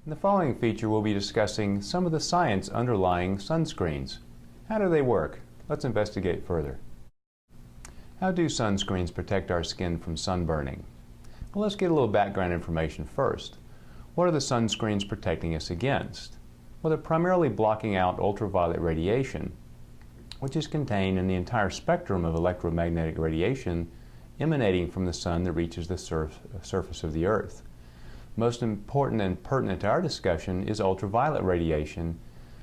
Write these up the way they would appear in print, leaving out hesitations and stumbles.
In the following feature, we'll be discussing some of the science underlying sunscreens. How do they work? Let's investigate further. How do sunscreens protect our skin from sunburning? Well, let's get a little background information first. What are the sunscreens protecting us against? Well, they're primarily blocking out ultraviolet radiation, which is contained in the entire spectrum of electromagnetic radiation emanating from the sun that reaches the surface of the Earth. Most important and pertinent to our discussion is ultraviolet radiation,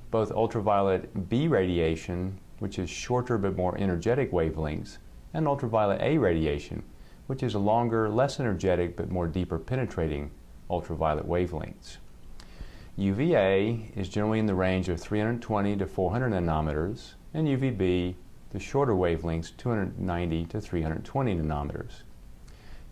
both ultraviolet B radiation, which is shorter but more energetic wavelengths, and ultraviolet A radiation, which is a longer, less energetic but more deeper penetrating ultraviolet wavelengths. UVA is generally in the range of 320 to 400 nanometers, and UVB, the shorter wavelengths, 290 to 320 nanometers.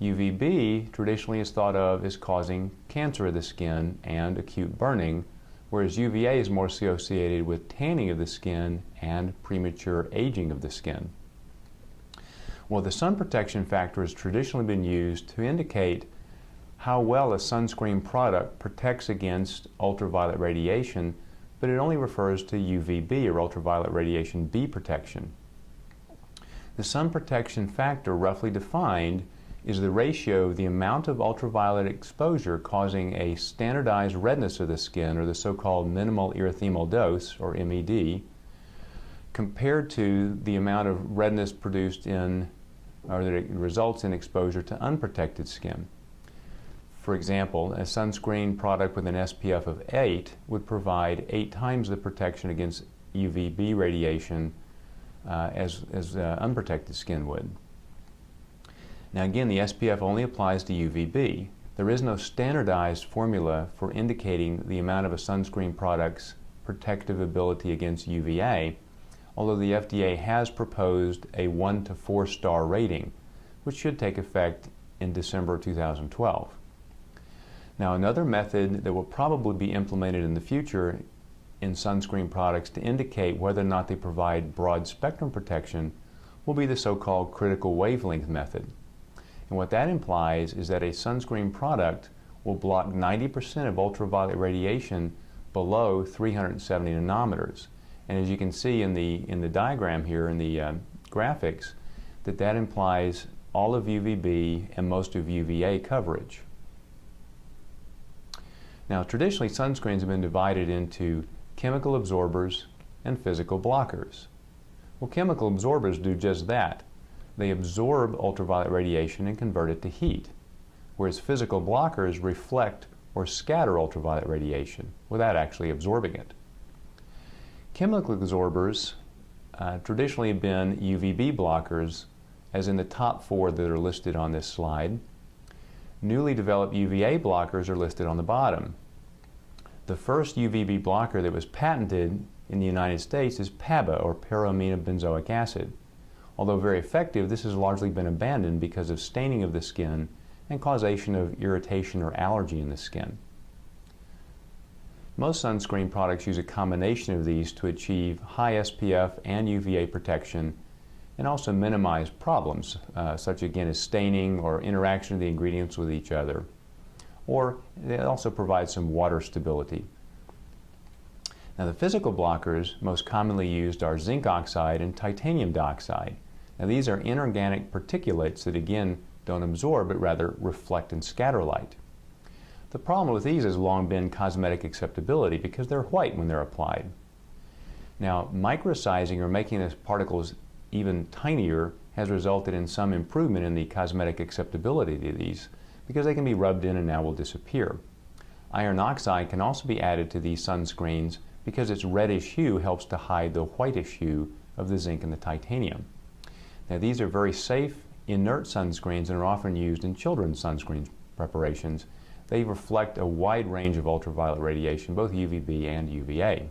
UVB traditionally is thought of as causing cancer of the skin and acute burning, whereas UVA is more associated with tanning of the skin and premature aging of the skin. Well, the sun protection factor has traditionally been used to indicate how well a sunscreen product protects against ultraviolet radiation, but it only refers to UVB, or ultraviolet radiation B protection. The sun protection factor, roughly defined, is the ratio of the amount of ultraviolet exposure causing a standardized redness of the skin, or the so-called minimal erythemal dose, or MED, compared to the amount of redness produced in, or that it results in exposure to unprotected skin. For example, a sunscreen product with an SPF of 8 would provide 8 times the protection against UVB radiation as unprotected skin would. Now again, the SPF only applies to UVB. There is no standardized formula for indicating the amount of a sunscreen product's protective ability against UVA, although the FDA has proposed a 1 to 4 star rating, which should take effect in December 2012. Now, another method that will probably be implemented in the future in sunscreen products to indicate whether or not they provide broad spectrum protection will be the so-called critical wavelength method. And what that implies is that a sunscreen product will block 90% of ultraviolet radiation below 370 nanometers. And as you can see in the diagram here, in the graphics, that implies all of UVB and most of UVA coverage. Now, traditionally, sunscreens have been divided into chemical absorbers and physical blockers. Well, chemical absorbers do just that. They absorb ultraviolet radiation and convert it to heat, whereas physical blockers reflect or scatter ultraviolet radiation without actually absorbing it. Chemical absorbers traditionally have been UVB blockers, as in the top 4 that are listed on this slide. Newly developed UVA blockers are listed on the bottom. The first UVB blocker that was patented in the United States is PABA, or para-aminobenzoic acid. Although very effective, this has largely been abandoned because of staining of the skin and causation of irritation or allergy in the skin. Most sunscreen products use a combination of these to achieve high SPF and UVA protection, and also minimize problems, such again as staining or interaction of the ingredients with each other. Or they also provide some water stability. Now, the physical blockers most commonly used are zinc oxide and titanium dioxide. Now, these are inorganic particulates that again don't absorb but rather reflect and scatter light. The problem with these has long been cosmetic acceptability because they're white when they're applied. Now, microsizing, or making the particles even tinier, has resulted in some improvement in the cosmetic acceptability of these because they can be rubbed in and now will disappear. Iron oxide can also be added to these sunscreens because its reddish hue helps to hide the whitish hue of the zinc and the titanium. Now, these are very safe, inert sunscreens and are often used in children's sunscreen preparations. They reflect a wide range of ultraviolet radiation, both UVB and UVA.